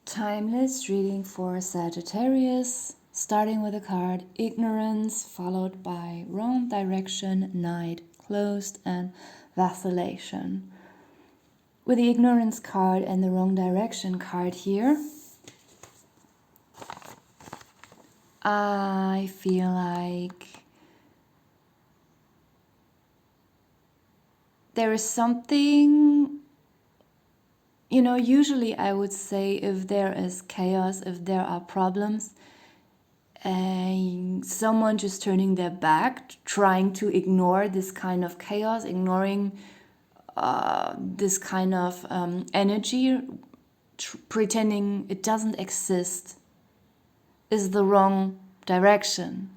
Timeless reading for Sagittarius, starting with the card Ignorance, followed by Wrong Direction, Night, Closed, and Vacillation. With the Ignorance card and the Wrong Direction card here, I feel like there is something, usually I would say if there is chaos, if there are problems, and someone just turning their back, trying to ignore this kind of chaos, ignoring this kind of energy, pretending it doesn't exist, is the wrong direction.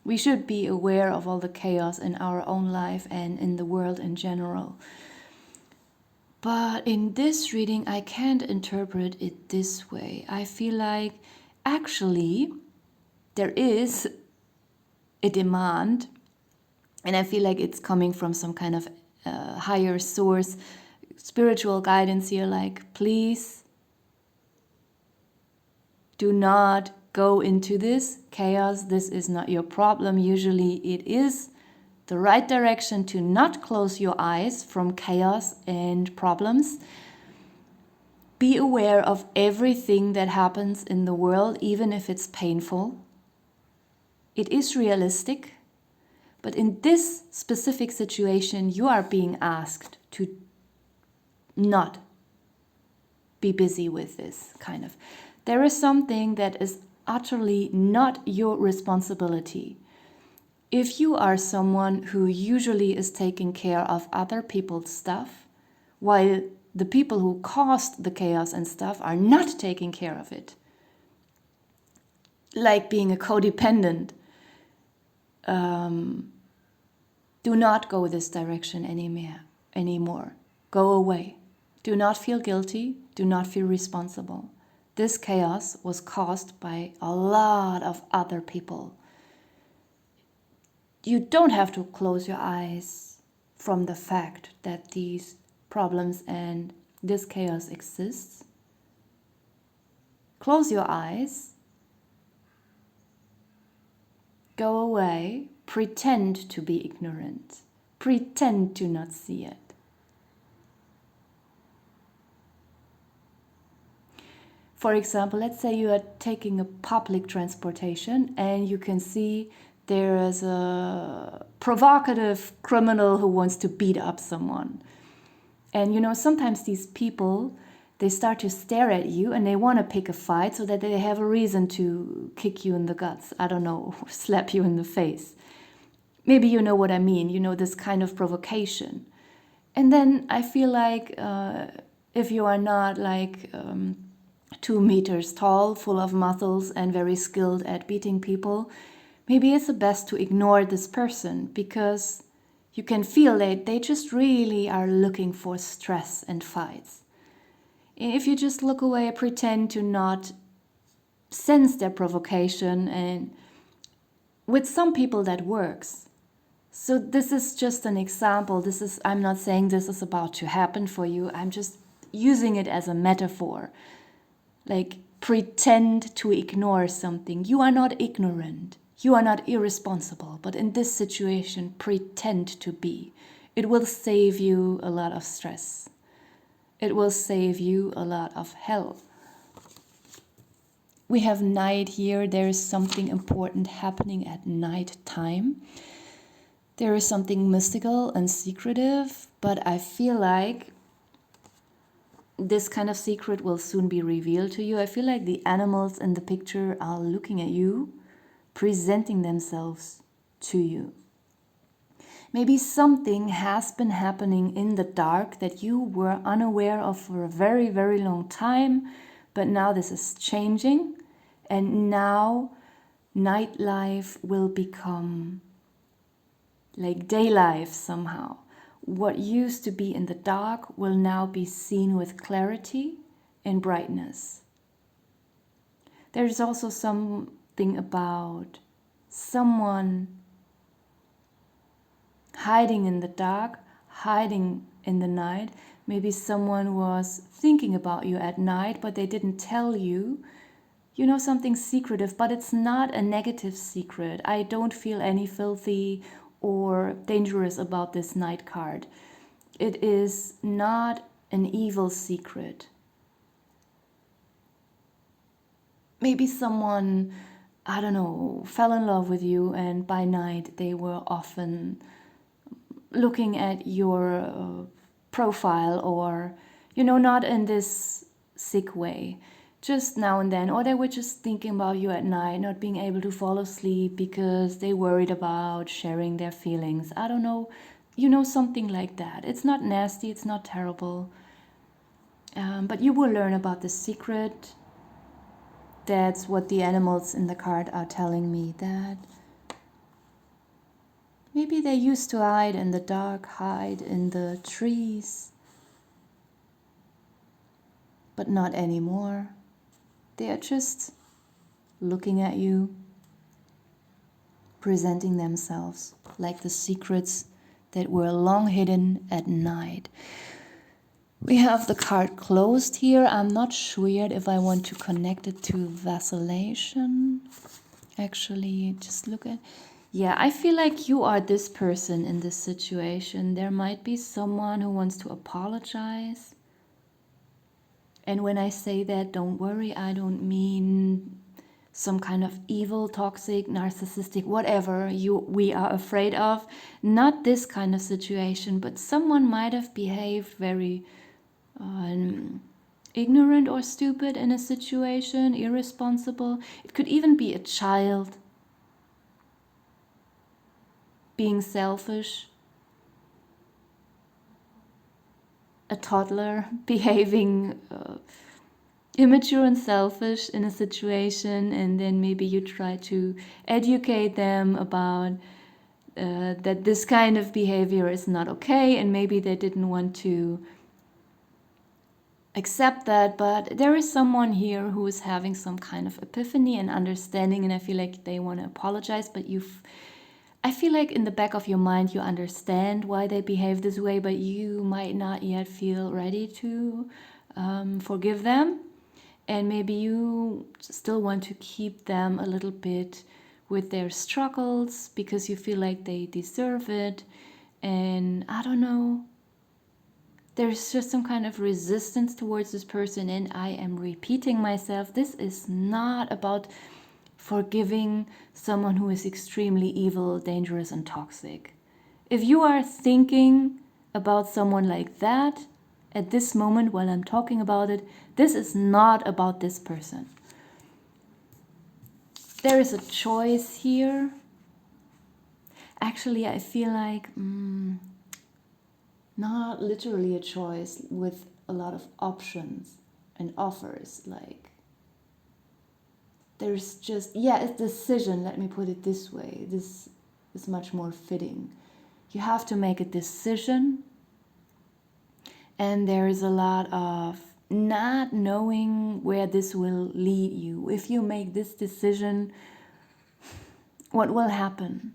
We should be aware of all the chaos in our own life and in the world in general. But in this reading, I can't interpret it this way. I feel like actually there is a demand, and I feel like it's coming from some kind of higher source, spiritual guidance here, like, please do not go into this chaos. This is not your problem. Usually it is the right direction to not close your eyes from chaos and problems. Be aware of everything that happens in the world, even if it's painful. It is realistic, but in this specific situation, you are being asked to not be busy with this kind of. There is something that is utterly not your responsibility. If you are someone who usually is taking care of other people's stuff, while the people who caused the chaos and stuff are not taking care of it, like being a codependent, do not go this direction anymore. Go away. Do not feel guilty. Do not feel responsible. This chaos was caused by a lot of other people. You don't have to close your eyes from the fact that these problems and this chaos exists. Close your eyes. Go away. Pretend to be ignorant. Pretend to not see it. For example, let's say you are taking a public transportation and you can see there is a provocative criminal who wants to beat up someone. And sometimes these people, they start to stare at you and they want to pick a fight so that they have a reason to kick you in the guts. I don't know, slap you in the face. Maybe you know what I mean, this kind of provocation. And then I feel like if you are not like 2 meters tall, full of muscles and very skilled at beating people, maybe it's the best to ignore this person because you can feel that they just really are looking for stress and fights. If you just look away, pretend to not sense their provocation, and with some people that works. So this is just an example. I'm not saying this is about to happen for you. I'm just using it as a metaphor. Like, pretend to ignore something. You are not ignorant. You are not irresponsible. But in this situation, pretend to be. It will save you a lot of stress. It will save you a lot of hell. We have night here. There is something important happening at night time. There is something mystical and secretive, but I feel like this kind of secret will soon be revealed to you. I feel like the animals in the picture are looking at you, presenting themselves to you. Maybe something has been happening in the dark that you were unaware of for a very, very long time, but now this is changing, and now nightlife will become like day life somehow. What used to be in the dark will now be seen with clarity and brightness. There's also something about someone hiding in the dark, hiding in the night, Maybe someone was thinking about you at night, but they didn't tell you. You know, something secretive, but it's not a negative secret. I don't feel any filthy or dangerous about this Knight card. It is not an evil secret. Maybe someone, I don't know, fell in love with you, and by night they were often looking at your profile, or, you know, not in this sick way, just now and then, or they were just thinking about you at night, not being able to fall asleep because they worried about sharing their feelings. I don't know, you know, something like that. It's not nasty, it's not terrible, but you will learn about the secret. That's what the animals in the card are telling me, that maybe they used to hide in the dark, hide in the trees, but not anymore. They are just looking at you, presenting themselves like the secrets that were long hidden at night. We have the card closed here. I'm not sure yet if I want to connect it to vacillation. Actually, just look at... Yeah, I feel like you are this person in this situation. There might be someone who wants to apologize. And when I say that, don't worry, I don't mean some kind of evil, toxic, narcissistic, whatever we are afraid of. Not this kind of situation, but someone might have behaved very ignorant or stupid in a situation, irresponsible. It could even be a child being selfish, a toddler behaving immature and selfish in a situation, and then maybe you try to educate them about that this kind of behavior is not okay, and maybe they didn't want to accept that, but there is someone here who is having some kind of epiphany and understanding, and I feel like they want to apologize, but I feel like in the back of your mind you understand why they behave this way, but you might not yet feel ready to forgive them, and maybe you still want to keep them a little bit with their struggles because you feel like they deserve it, and I don't know. There's just some kind of resistance towards this person, and I am repeating myself. This is not about forgiving someone who is extremely evil, dangerous, and toxic. If you are thinking about someone like that at this moment while I'm talking about it, this is not about this person. There is a choice here. Actually, I feel like... not literally a choice, with a lot of options and offers. Like, there's just, a decision, let me put it this way. This is much more fitting. You have to make a decision, and there is a lot of not knowing where this will lead you. If you make this decision, what will happen?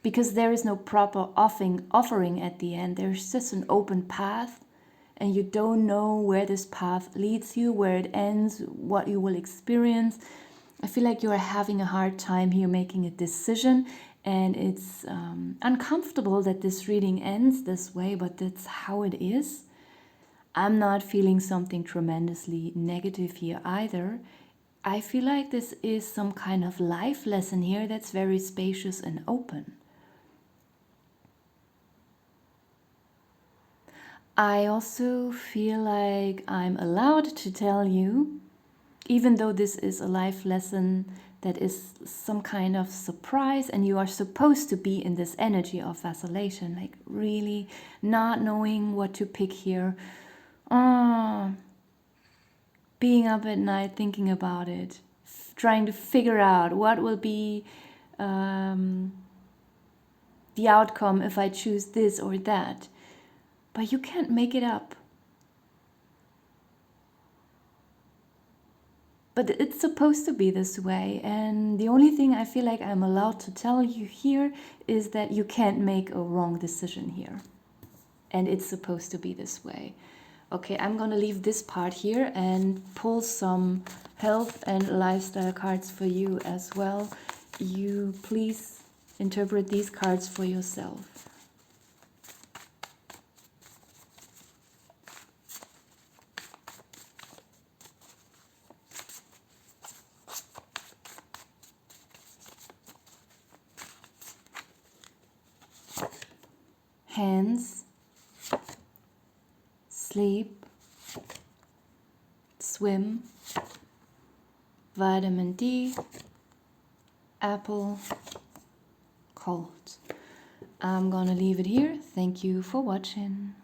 Because there is no proper offering at the end. There's just an open path, and you don't know where this path leads you, where it ends, what you will experience. I feel like you are having a hard time here making a decision, and it's uncomfortable that this reading ends this way, but that's how it is. I'm not feeling something tremendously negative here either. I feel like this is some kind of life lesson here that's very spacious and open. I also feel like I'm allowed to tell you, even though this is a life lesson that is some kind of surprise, and you are supposed to be in this energy of vacillation, like really not knowing what to pick here. Being up at night thinking about it, trying to figure out what will be the outcome if I choose this or that. But you can't make it up. But it's supposed to be this way, and the only thing I feel like I'm allowed to tell you here is that you can't make a wrong decision here. and it's supposed to be this way. Okay, I'm gonna leave this part here and pull some health and lifestyle cards for you as well. You please interpret these cards for yourself. Hands, sleep, swim, vitamin D, apple, cold. I'm gonna leave it here. Thank you for watching.